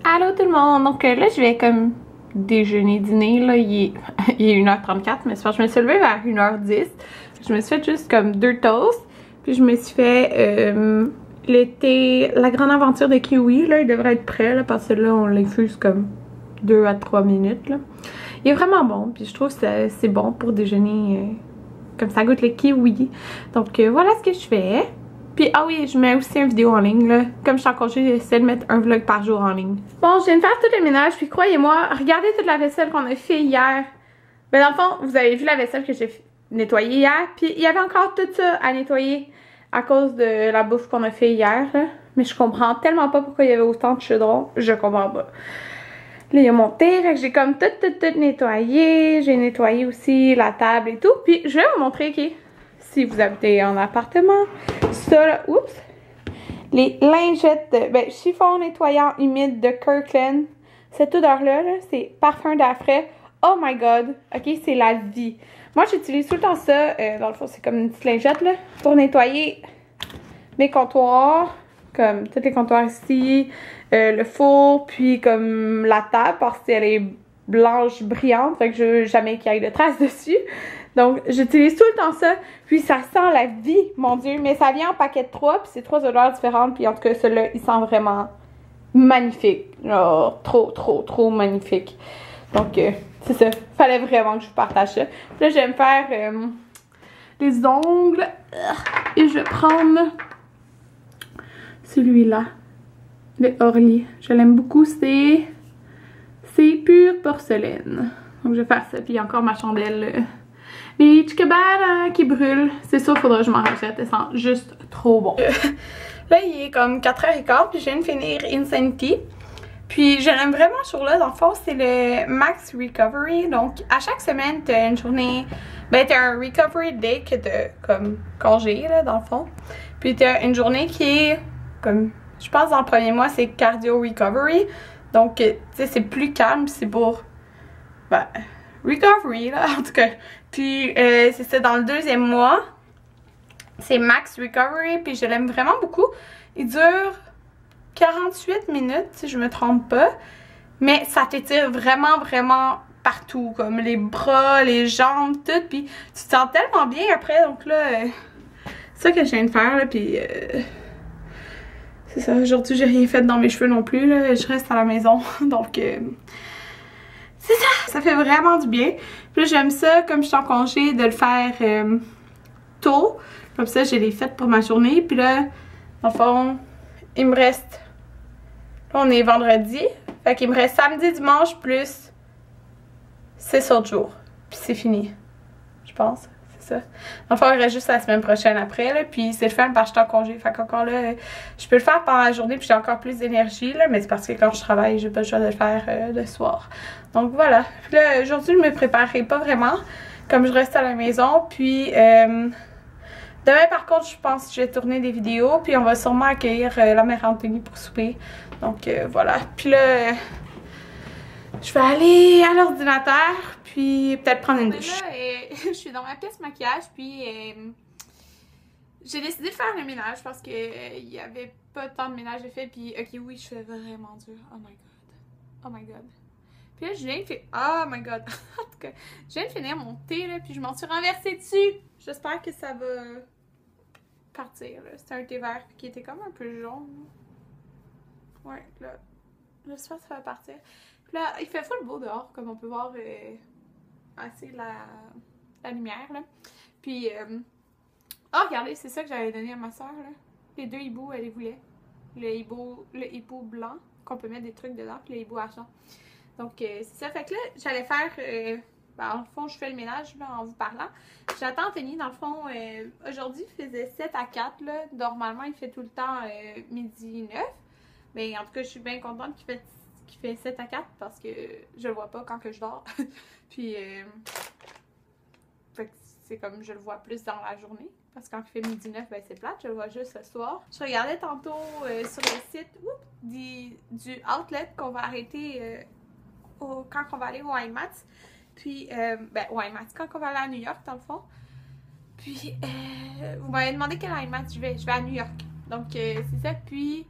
Allô tout le monde! Donc là, je vais comme déjeuner, dîner, là, il est 1h34, mais c'est parce que je me suis levée vers 1h10. Je me suis fait juste comme 2 toasts, puis je me suis fait le thé, la grande aventure de kiwi, là, il devrait être prêt, là, parce que là, on l'infuse comme 2 à 3 minutes, là. Il est vraiment bon, puis je trouve que c'est bon pour déjeuner, comme ça goûte le kiwi. Donc voilà ce que je fais. Puis, ah oui, je mets aussi une vidéo en ligne, là. Comme je suis en congé, j'essaie de mettre un vlog par jour en ligne. Bon, je viens de faire tout le ménage, puis croyez-moi, regardez toute la vaisselle qu'on a fait hier. Ben, dans le fond, vous avez vu la vaisselle que j'ai nettoyée hier, puis il y avait encore tout ça à nettoyer à cause de la bouffe qu'on a fait hier, là. Mais je comprends tellement pas pourquoi il y avait autant de chaudrons. Je comprends pas. Là, il y a mon thé, fait que j'ai comme tout nettoyé. J'ai nettoyé aussi la table et tout. Puis, je vais vous montrer, ok, si vous habitez en appartement. Ça, là, oups, les lingettes de, chiffon nettoyant humide de Kirkland. Cette odeur-là, -là, c'est parfum d'air frais. Oh my god, ok, c'est la vie. Moi, j'utilise tout le temps ça. Dans le fond, c'est comme une petite lingette, là, pour nettoyer mes comptoirs. Comme tous les comptoirs ici, le four, puis comme la table, parce qu'elle est blanche, brillante. Fait que je veux jamais qu'il y ait de traces dessus. Donc, j'utilise tout le temps ça. Puis, ça sent la vie, mon Dieu. Mais ça vient en paquet de 3, puis c'est 3 odeurs différentes. Puis, en tout cas, celui-là, il sent vraiment magnifique. Genre, trop magnifique. Donc, c'est ça. Fallait vraiment que je vous partage ça. Puis là, je vais me faire les ongles. Et je vais prendre celui-là. Le Orly. Je l'aime beaucoup. C'est pure porcelaine. Donc, je vais faire ça. Puis, il y a encore ma chandelle. Les chikabara qui brûlent. C'est ça, il faudra que je m'en rachète. Elles sentent juste trop bon. Là, il est comme 4h15, puis je viens de finir Insanity. Puis, je l'aime vraiment sur là. Dans le fond, c'est le Max Recovery. Donc, à chaque semaine, tu as une journée. Ben, tu as un Recovery Day que tu as comme congé, là, dans le fond. Puis, tu as une journée qui est comme. Je pense dans le premier mois, c'est Cardio Recovery. Donc, tu sais, c'est plus calme. C'est pour. Ben, recovery, là, en tout cas. Puis, c'est ça, dans le deuxième mois, c'est Max Recovery, puis je l'aime vraiment beaucoup. Il dure 48 minutes, si je me trompe pas. Mais ça t'étire vraiment partout, comme les bras, les jambes, tout. Puis, tu te sens tellement bien après. Donc là, c'est ça que je viens de faire, là, puis... c'est ça, aujourd'hui, j'ai rien fait dans mes cheveux non plus, là. Je reste à la maison, donc... c'est ça, ça fait vraiment du bien. Puis là, j'aime ça, comme je suis en congé, de le faire tôt. Comme ça, j'ai les fêtes pour ma journée. Puis là, dans le fond, il me reste... Là, on est vendredi. Fait qu'il me reste samedi, dimanche, plus 6 autres jours. Puis c'est fini, je pense. C'est ça. Dans le fond, il reste juste la semaine prochaine après, là. Puis c'est le fun parce que je suis en congé. Fait qu'encore là, je peux le faire pendant la journée puis j'ai encore plus d'énergie, là. Mais c'est parce que quand je travaille, j'ai pas le choix de le faire le soir. Donc voilà. Puis là, aujourd'hui, je me préparerai pas vraiment. Comme je reste à la maison. Puis demain, par contre, je pense que je vais tourner des vidéos. Puis on va sûrement accueillir la mère Anthony pour souper. Donc voilà. Puis là, je vais aller à l'ordinateur. Puis peut-être prendre une douche. Là, je suis dans ma pièce maquillage. Puis j'ai décidé de faire le ménage parce que il y avait pas tant de ménage de fait. Puis ok, oui, je fais vraiment dur. Oh my god. Oh my god. Puis là, je viens de finir... Oh my god. En tout cas, je viens de finir mon thé, là, puis je m'en suis renversée dessus. J'espère que ça va partir, là. C'était un thé vert qui était comme un peu jaune. Ouais, là. J'espère que ça va partir. Puis là, il fait full beau dehors, comme on peut voir assez la lumière, là. Puis, oh, regardez, c'est ça que j'avais donné à ma soeur, là. Les deux hiboux, elle les voulait. Le hibou blanc, qu'on peut mettre des trucs dedans, puis le hibou argent. Donc, c'est ça. Fait que là, j'allais faire... en le fond, je fais le ménage là, en vous parlant. J'attends Anthony. Dans le fond, aujourd'hui, il faisait 7 à 4. Là. Normalement, il fait tout le temps midi 9. Mais en tout cas, je suis bien contente qu'il fait 7 à 4 parce que je le vois pas quand que je dors. Puis, fait que c'est comme je le vois plus dans la journée. Parce que quand il fait midi 9, ben c'est plate. Je le vois juste le soir. Je regardais tantôt sur le site du outlet qu'on va arrêter... quand on va aller au IMAX, puis, au IMAX, quand on va aller à New York, dans le fond. Puis, vous m'avez demandé quel IMAX je vais à New York. Donc, c'est ça. Puis,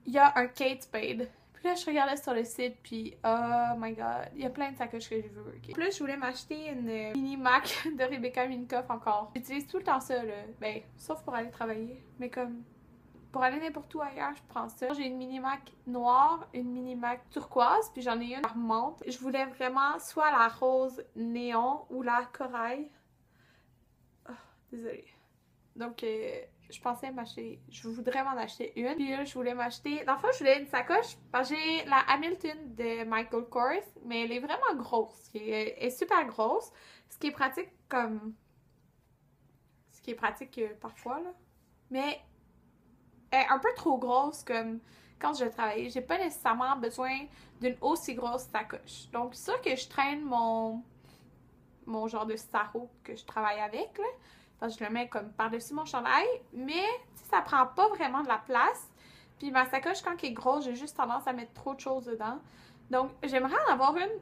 il y a un Kate Spade. Puis Puis là, je regardais sur le site, puis oh my god, il y a plein de sacoches que je veux. Okay. En plus, je voulais m'acheter une mini Mac de Rebecca Minkoff encore. J'utilise tout le temps ça, là. Ben, sauf pour aller travailler. Mais comme, pour aller n'importe où ailleurs, je prends ça. J'ai une mini Mac noire, une mini Mac turquoise, puis j'en ai une par menthe. Je voulais vraiment soit la rose néon ou la corail. Oh, désolée. Donc, je pensais m'acheter, je voudrais m'en acheter une. Puis là, je voulais m'acheter, dans le fond, je voulais une sacoche, parce que j'ai la Hamilton de Michael Kors, mais elle est vraiment grosse. Elle est super grosse, ce qui est pratique comme... Ce qui est pratique parfois, là. Mais elle est un peu trop grosse, comme quand je travaille. J'ai pas nécessairement besoin d'une aussi grosse sacoche. Donc, c'est sûr que je traîne mon genre de sarrau que je travaille avec, là. Parce que je le mets comme par-dessus mon chandail, mais ça prend pas vraiment de la place. Puis ma sacoche, quand elle est grosse, j'ai juste tendance à mettre trop de choses dedans. Donc, j'aimerais en avoir une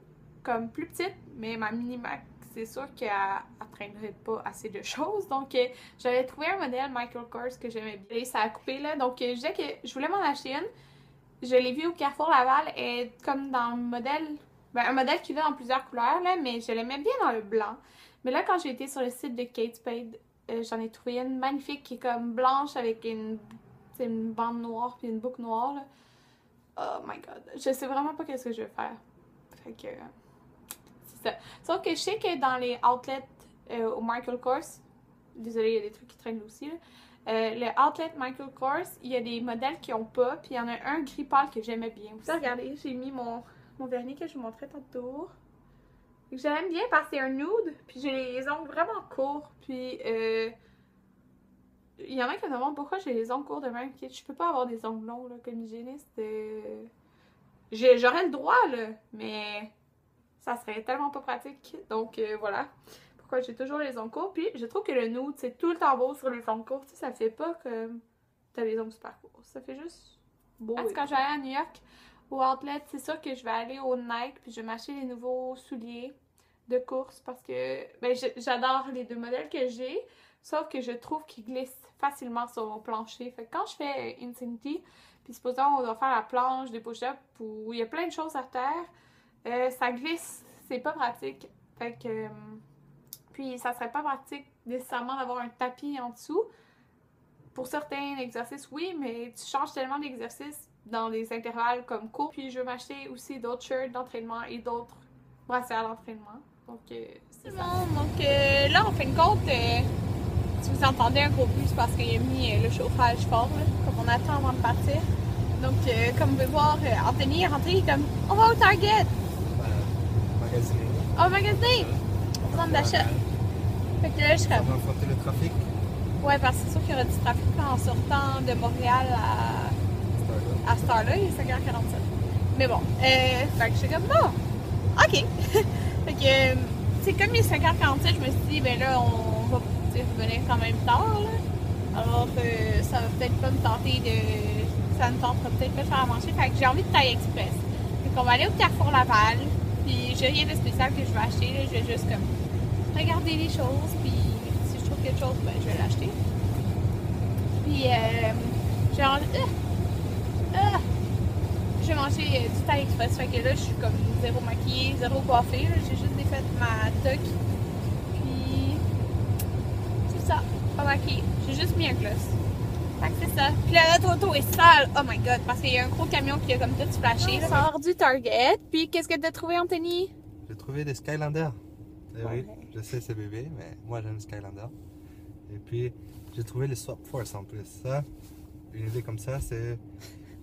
comme plus petite, mais ma mini Mac, c'est sûr qu'elle ne traînerait pas assez de choses. Donc, j'avais trouvé un modèle Michael Kors que j'aimais bien. Et ça a coupé, là. Donc, je disais que je voulais m'en acheter une. Je l'ai vue au Carrefour Laval. Elle est comme dans le modèle... Ben, un modèle qui va en plusieurs couleurs, là, mais je l'aimais bien dans le blanc. Mais là, quand j'ai été sur le site de Kate Spade, j'en ai trouvé une magnifique qui est comme blanche avec une bande noire puis une boucle noire, là. Oh my god. Je sais vraiment pas qu'est-ce que je vais faire. Fait que... c'est ça. Sauf que je sais que dans les outlets au Michael Kors, désolé, il y a des trucs qui traînent aussi, là. Le outlet Michael Kors, il y a des modèles qui ont pas, puis il y en a un gris pâle que j'aimais bien aussi. Regardez, j'ai mis mon vernis que je vous montrais tantôt. J'aime bien parce que c'est un nude, puis j'ai les ongles vraiment courts, puis il y en a qui me demandent pourquoi j'ai les ongles courts de même. Je peux pas avoir des ongles longs, là, comme hygiéniste. J'aurais le droit, là, mais ça serait tellement pas pratique. Donc voilà pourquoi j'ai toujours les ongles courts. Puis je trouve que le nude, c'est tout le temps beau sur les ongles courts. Tu sais, ça fait pas comme t'as les ongles super courts. Ça fait juste beau. Quand je vais aller à New York, au outlet, c'est sûr que je vais aller au Nike, puis je vais m'acheter les nouveaux souliers de course parce que ben, j'adore les deux modèles que j'ai, sauf que je trouve qu'ils glissent facilement sur mon plancher. Fait que quand je fais Infinity, puis supposons on doit faire la planche, des push-ups, où il y a plein de choses à terre, ça glisse, c'est pas pratique. Fait que puis ça serait pas pratique nécessairement d'avoir un tapis en dessous. Pour certains exercices, oui, mais tu changes tellement d'exercices dans des intervalles comme courts. Puis je veux m'acheter aussi d'autres shirts d'entraînement et d'autres brassières d'entraînement. Donc, c'est ça. Donc là, en fin de compte, si vous entendez un gros bruit, c'est parce qu'il a mis le chauffage fort, là, comme on attend avant de partir. Donc, comme vous pouvez voir, Anthony est rentré, il est comme « On va au Target! » Magasiner. On va magasiner! On va prendre d'achat. Fait que là, je serais... On va affronter le trafic. Ouais, parce que c'est sûr qu'il y aura du trafic en sortant de Montréal à cette heure-là, il est 5h47. Mais bon, fait que je suis comme bon, ok. Fait que, c'est comme il est 5h47, je me suis dit, ben là, on va revenir quand même tard, là. Alors, ça va peut-être pas me tenter de. Ça ne tentera peut-être pas de faire à manger. Fait que j'ai envie de taille express. Fait qu'on va aller au Carrefour Laval, puis j'ai rien de spécial que je vais acheter, là. Je vais juste comme regarder les choses, puis si je trouve quelque chose, ben je vais l'acheter. Puis, j'ai envie. Je vais manger du taille express, fait que là je suis comme zéro maquillée, zéro coiffée, j'ai juste défait ma toque, puis c'est ça, pas maquillée, j'ai juste mis un gloss. Fait que c'est ça. Puis là, notre auto est sale, oh my god, parce qu'il y a un gros camion qui a comme tout splashé. On sort du Target, puis qu'est-ce que t'as trouvé, Anthony? J'ai trouvé des Skylander. Eh oui, je sais c'est bébé, mais moi j'aime Skylander. Et puis j'ai trouvé les Swap Force en plus. Ça, une idée comme ça, c'est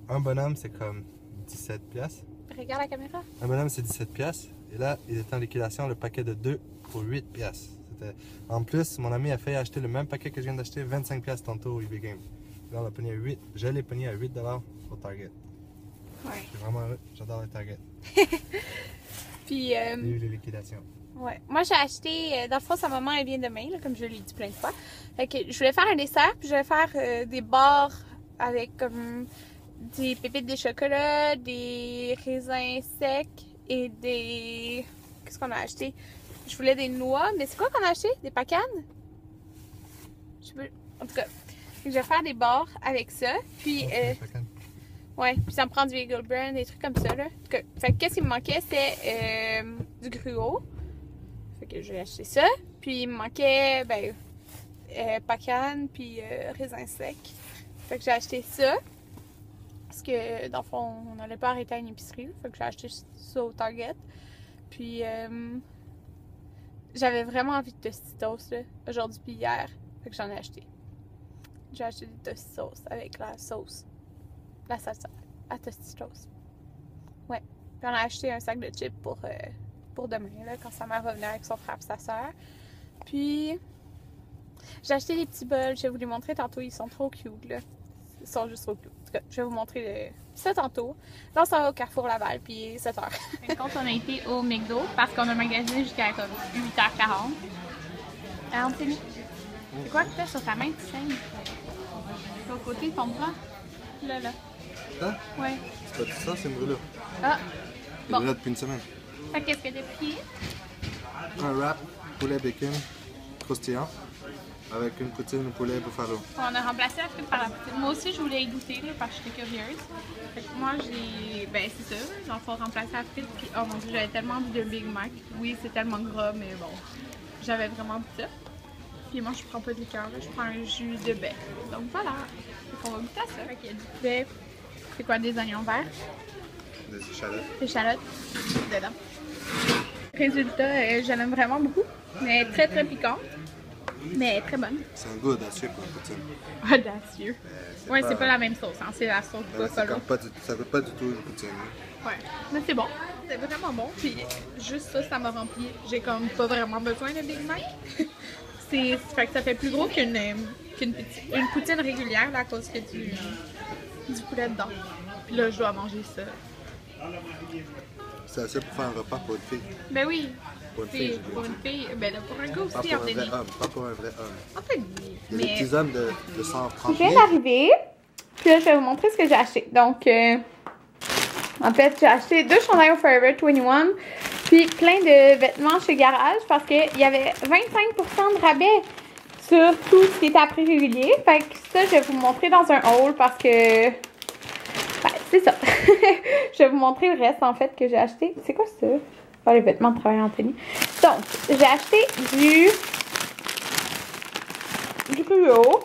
un bonhomme, c'est comme 17 piastres. Regarde la caméra. Un bonhomme, c'est 17 piastres. Et là, il est en liquidation, le paquet de 2 pour 8 piastres. En plus, mon ami a fait acheter le même paquet que je viens d'acheter, 25 piastres tantôt au eBay Game. Là, on l'a pogné à 8. Je l'ai pogné à 8 $ au Target. Ouais. Je suis vraiment heureux. J'adore le Target. Puis, Vive les liquidations. Ouais. Moi, j'ai acheté, dans le fond, sa maman, elle vient demain, là, comme je l'ai dit plein de fois. Fait que je voulais faire un dessert, puis je voulais faire des barres avec comme des pépites de chocolat, des raisins secs et des... Qu'est-ce qu'on a acheté? Je voulais des noix, mais c'est quoi qu'on a acheté? Des pacanes? Je sais pas. En tout cas, je vais faire des barres avec ça. Puis, Ouais, puis ça me prend du Eagle Brand, des trucs comme ça, là. Fait que qu'est-ce qui me manquait, c'est du gruau. Fait que j'ai acheté ça. Puis il me manquait, ben, pacane, puis raisin sec. Fait que j'ai acheté ça. Parce que, dans le fond, on n'allait pas arrêter à une épicerie. Fait que j'ai acheté ça au Target. Puis, j'avais vraiment envie de Tostitos, là, aujourd'hui puis hier. Fait que j'en ai acheté. J'ai acheté des Tostitos avec la sauce. La salsa à Tostitos. Ouais. Puis on a acheté un sac de chips pour demain, là, quand sa mère va venir avec son frère et sa soeur. Puis, j'ai acheté des petits bols. Je vais vous les montrer tantôt. Ils sont trop cute, là. Ils sont juste trop cute. En tout cas, je vais vous montrer ça tantôt. Là, on s'en va au Carrefour Laval, puis 7h. Par contre, on a été au McDo parce qu'on a magasiné jusqu'à comme 8h40. Anthony, c'est quoi que tu fais sur ta main, tu saignes? C'est au côté de ton bras? Là, là. Ça? Ouais. C'est pas tout ça, c'est une brûlure. Ah! Une brûlure depuis une semaine. Fait qu'est-ce que t'as pris? Un wrap, poulet bacon, croustillant, avec une poutine au poulet buffalo. On a remplacé la frite par la poutine. Moi aussi, je voulais y goûter là, parce que j'étais curieuse. Fait que moi, j'ai. Ben, c'est ça. Dans le fond, remplacer la frite. Puis, oh mon dieu, j'avais tellement envie de Big Mac. Oui, c'est tellement gras, mais bon. J'avais vraiment envie de ça. Puis, moi, je prends pas de liqueur, là. Je prends un jus de baie. Donc, voilà. Fait qu'on va goûter à ça. Fait qu'il y a du poulet. C'est quoi, des oignons verts? Des échalotes. Des échalotes. Dedans. Résultat, je l'aime vraiment beaucoup. Mais très, très piquante. Mais très bonne. C'est un goût audacieux pour une poutine. Audacieux. Ouais, c'est pas la même sauce, hein. C'est la sauce buffalo. Ça goûte pas du tout une poutine. Ouais, mais c'est bon. C'est vraiment bon. Puis juste ça, ça m'a rempli. J'ai comme pas vraiment besoin de Big Mac. Fait que ça fait plus gros qu'une poutine régulière là, à cause qu'il y a du poulet dedans. Puis là, je dois manger ça. C'est assez pour faire un repas pour une fille. Ben oui. Pour une fille, Pour une fille. Ben là, pour un gars aussi, pas pour un vrai homme. Pas pour un vrai homme. En fait, Il y a des petits hommes de 130 je viens d'arriver. Puis là, je vais vous montrer ce que j'ai acheté. Donc, en fait, j'ai acheté 2 chandails au Forever 21. Puis plein de vêtements chez Garage parce qu'il y avait 25% de rabais sur tout ce qui était à prix régulier. Fait que ça, je vais vous montrer dans un haul parce que... Ben, c'est ça. Je vais vous montrer le reste, en fait, que j'ai acheté. C'est quoi ça? Oh, les vêtements de travail Anthony. Donc, j'ai acheté du gruau.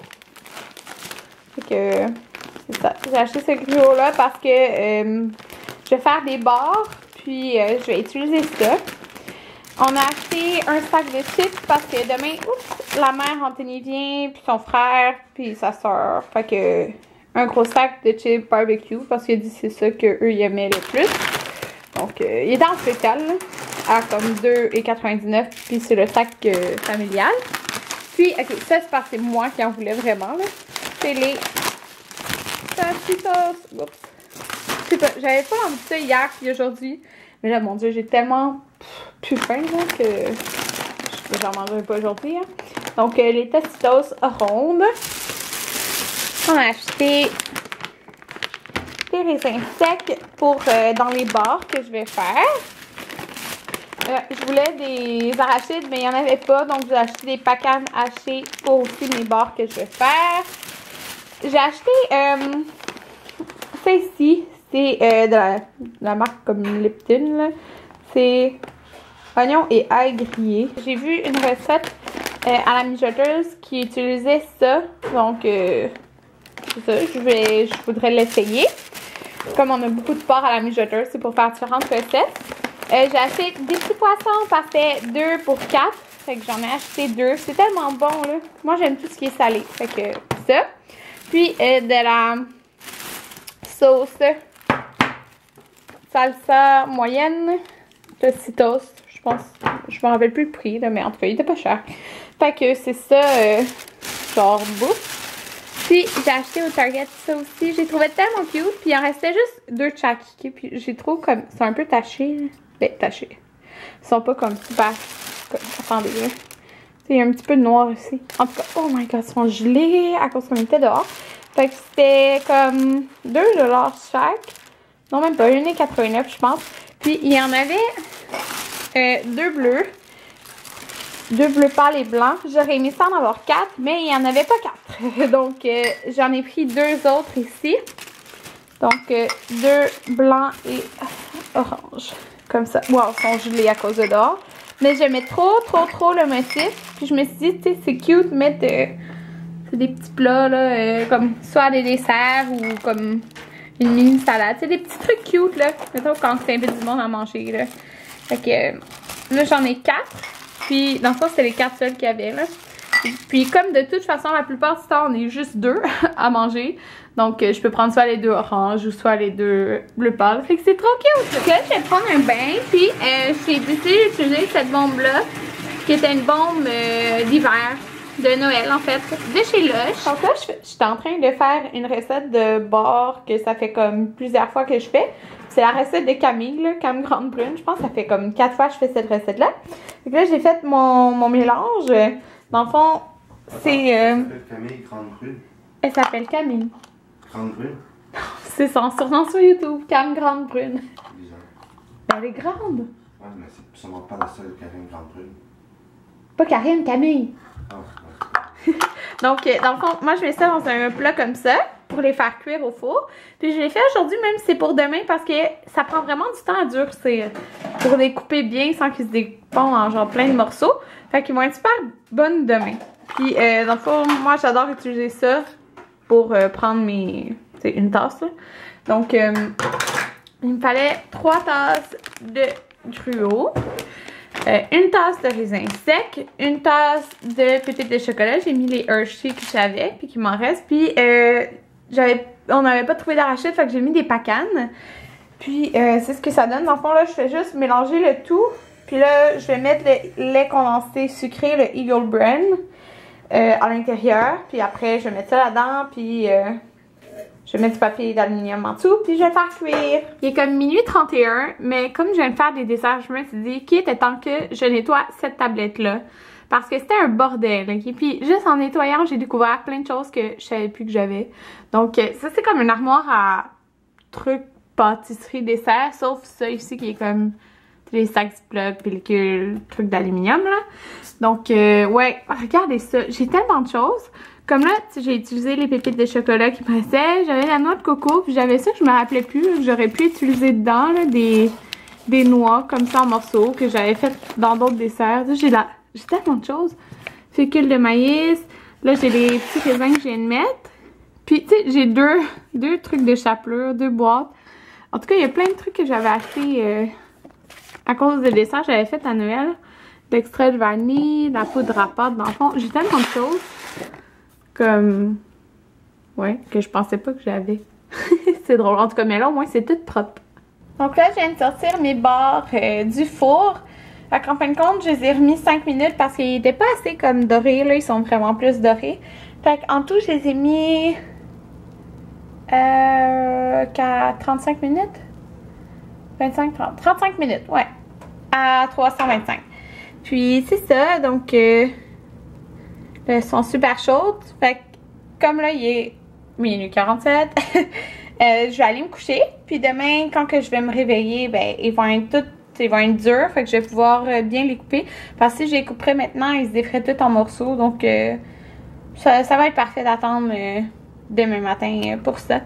Fait que... C'est ça. J'ai acheté ce gruau-là parce que je vais faire des barres. Puis, je vais utiliser ça. On a acheté un sac de chips parce que demain, oups, la mère Anthony vient, puis son frère, puis sa soeur. Fait que... un gros sac de chips barbecue parce qu'il a dit que c'est ça qu'eux ils aimaient le plus. Donc, il est dans le spécial là, à comme 2,99$. Puis c'est le sac familial. Puis, ok, ça c'est parce que c'est moi qui en voulais vraiment. C'est les Tostitos. Oups. Je sais pas, j'avais pas envie de ça hier puis aujourd'hui. Mais là, mon dieu, j'ai tellement plus faim là, que j'en mangerai pas aujourd'hui. Hein. Donc, les Tostitos rondes. On a acheté des raisins secs pour dans les barres que je vais faire. Je voulais des arachides, mais il n'y en avait pas. Donc, j'ai acheté des pacanes hachées pour aussi mes barres que je vais faire. J'ai acheté ça ici. C'est de la marque comme Lipton. C'est oignons et ail grillés. J'ai vu une recette à la mijoteuse qui utilisait ça. Donc, c'est ça, je voudrais l'essayer. Comme on a beaucoup de porc à la mijoteuse, c'est pour faire différentes recettes. J'ai acheté des petits poissons, parce que c'était 2 pour 4. Fait que j'en ai acheté 2. C'est tellement bon, là. Moi, j'aime tout ce qui est salé. Fait que ça. Puis, de la sauce salsa moyenne. Tostitos, je pense. Je me rappelle plus le prix, là, mais en tout cas, il était pas cher. Fait que c'est ça, genre bouffe. Puis j'ai acheté au Target ça aussi. J'ai trouvé tellement cute. Puis il en restait juste 2 de chaque. Puis j'ai trouvé comme... c'est un peu taché. Ben, taché. Ils sont pas comme super... Attendez, là. Il y a un petit peu de noir ici. En tout cas, oh my god, ils sont gelés à cause qu'on était dehors. Fait que c'était comme 2$ chaque. Non, même pas. 1,89$ je pense. Puis il y en avait 2 bleus. 2 bleus pâles et blancs. J'aurais aimé ça en avoir 4, mais il n'y en avait pas 4. Donc, j'en ai pris 2 autres ici. Donc, 2 blancs et orange. Comme ça. Wow, ils sont gelés à cause de dehors. Mais j'aimais trop le motif. Puis je me suis dit, tu sais, c'est cute de mettre des petits plats, là, comme soit des desserts ou comme une mini salade. C'est des petits trucs cute, là. Mettons quand tu invites du monde à manger, là. Fait que là, j'en ai 4. Puis, dans le fond, c'était les 4 seuls qu'il y avait, là. Puis, comme de toute façon, la plupart du temps, on est juste 2 à manger. Donc, je peux prendre soit les 2 oranges ou soit les 2 bleu pâle. Fait que c'est trop cute. Donc là, je vais prendre un bain. Puis, j'ai décidé d'utiliser cette bombe-là, qui était une bombe d'hiver, de Noël, en fait, de chez Lush. Donc là, je suis en train de faire une recette de bar que ça fait comme plusieurs fois que je fais. C'est la recette de Camille, là, Cam Grande Brune. Je pense que ça fait comme 4 fois que je fais cette recette-là. Donc là, j'ai fait mon mélange. Dans le fond, c'est... Elle s'appelle Camille Grande Brune. Elle s'appelle Camille. Grande Brune? C'est son surnom sur YouTube, Cam Grande Brune. Bizarre. Elle est grande. Ouais, mais c'est sûrement pas la seule Karine Grande Brune. Pas Karine, Camille. Ah, ouais. Donc, dans le fond, moi, je mets ça dans un plat comme ça pour les faire cuire au four. Puis, je l'ai fait aujourd'hui, même si c'est pour demain, parce que ça prend vraiment du temps à durcir pour les couper bien sans qu'ils se découpent en genre plein de morceaux. Fait qu'ils vont être super bonnes demain. Puis, dans le fond, moi, j'adore utiliser ça pour prendre mes... C'est une tasse, là. Donc, il me fallait 3 tasses de gruau. Une tasse de raisin sec, une tasse de pépites de chocolat. J'ai mis les Hershey que j'avais, puis qu'il m'en reste. Puis, on n'avait pas trouvé d'arachide, fait que j'ai mis des pacanes. Puis, c'est ce que ça donne. Dans le fond, là, je fais juste mélanger le tout. Puis là, je vais mettre le lait condensé sucré, le Eagle Brand, à l'intérieur. Puis après, je vais mettre ça là-dedans, puis... je vais mettre du papier d'aluminium en dessous, puis je vais le faire cuire. Il est comme minuit 31, mais comme je viens de faire des desserts, je me suis dit qu'il était temps que je nettoie cette tablette-là. Parce que c'était un bordel, ok? Puis juste en nettoyant, j'ai découvert plein de choses que je savais plus que j'avais. Donc ça, c'est comme une armoire à trucs, pâtisserie, dessert, sauf ça ici qui est comme les sacs Ziploc, pellicules, trucs d'aluminium, là. Donc, ouais, regardez ça. J'ai tellement de choses. Comme là, j'ai utilisé les pépites de chocolat qui me restaient. J'avais la noix de coco, puis j'avais ça que je me rappelais plus, que j'aurais pu utiliser dedans, là, des noix comme ça en morceaux que j'avais fait dans d'autres desserts. J'ai tellement de choses. Fécule de maïs. Là, j'ai les petits raisins que je viens de mettre. Puis, tu sais, j'ai deux trucs de chapelure, 2 boîtes. En tout cas, il y a plein de trucs que j'avais acheté à cause des desserts que j'avais fait à Noël. D'extrait de vanille, de la poudre à pâte, dans le fond. J'ai tellement de choses. Comme, ouais, que je pensais pas que j'avais. C'est drôle. En tout cas, mais là, au moins, c'est tout propre. Donc là, je viens de sortir mes barres du four. Fait qu'en fin de compte, je les ai remis 5 minutes parce qu'ils étaient pas assez comme dorés. Là, ils sont vraiment plus dorés. Fait qu'en tout, je les ai mis qu'à 35 minutes. 25, 30. 35 minutes, ouais. À 325. Puis, c'est ça. Donc, elles sont super chaudes. Fait que, comme là, il est minuit 47, je vais aller me coucher. Puis demain, quand que je vais me réveiller, ben, ils vont être durs. Fait que je vais pouvoir bien les couper. Parce que si je les couperais maintenant, ils se déferaient tous en morceaux. Donc, ça va être parfait d'attendre demain matin pour ça.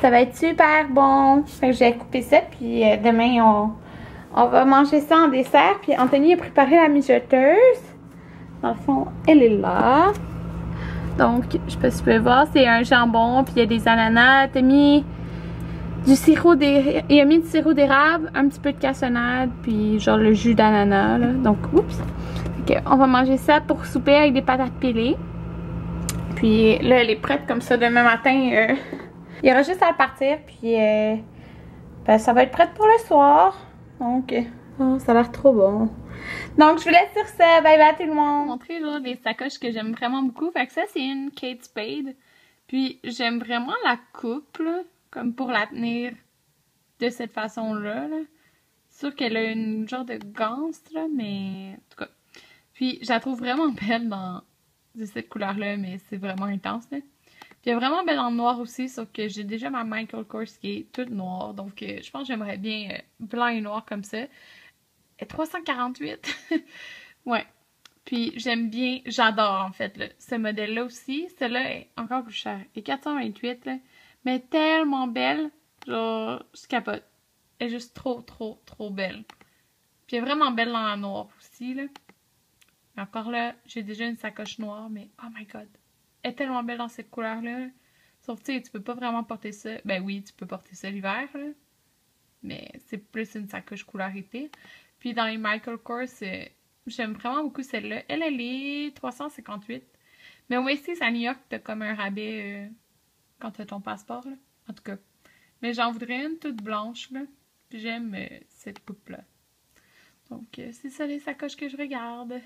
Ça va être super bon. Fait que je vais couper ça. Puis demain, on va manger ça en dessert. Puis Anthony a préparé la mijoteuse. Dans le fond, elle est là. Donc, je sais pas si tu peux voir, c'est un jambon, puis il y a des ananas. T'as mis du sirop d'érable. Il a mis du sirop d'érable, un petit peu de cassonade, puis genre le jus d'ananas, là. Donc, oups. Okay, on va manger ça pour souper avec des patates pilées. Puis là, elle est prête comme ça demain matin. Il y aura juste à le partir, puis ben, ça va être prête pour le soir. Donc, oh, ça a l'air trop bon. Donc, je vous laisse sur ça. Bye bye tout le monde. Je vais vous montrer là, des sacoches que j'aime vraiment beaucoup. Fait que ça, c'est une Kate Spade. Puis, j'aime vraiment la coupe, là, comme pour la tenir de cette façon-là. Là. C'est sûr qu'elle a une genre de ganse, là, mais en tout cas. Puis, je la trouve vraiment belle de cette couleur-là, mais c'est vraiment intense, là. Puis, elle est vraiment belle en noir aussi, sauf que j'ai déjà ma Michael Kors qui est toute noire. Donc, je pense que j'aimerais bien blanc et noir comme ça. 348. Ouais. Puis j'aime bien, j'adore en fait là, ce modèle-là aussi. Celle-là est encore plus chère. Et 428 là. Mais tellement belle. Genre, je capote. Elle est juste trop belle. Puis elle est vraiment belle dans la noire aussi, là. Mais encore là, j'ai déjà une sacoche noire, mais oh my god. Elle est tellement belle dans cette couleur-là. Sauf que, tu sais, tu peux pas vraiment porter ça. Ben oui, tu peux porter ça l'hiver, là. Mais c'est plus une sacoche couleur été. Puis dans les Michael Kors, j'aime vraiment beaucoup celle-là. Elle est 358. Mais au Macy's à New York, t'as comme un rabais quand t'as ton passeport, là. En tout cas. Mais j'en voudrais une toute blanche, là. Puis j'aime cette coupe-là. Donc, c'est ça les sacoches que je regarde.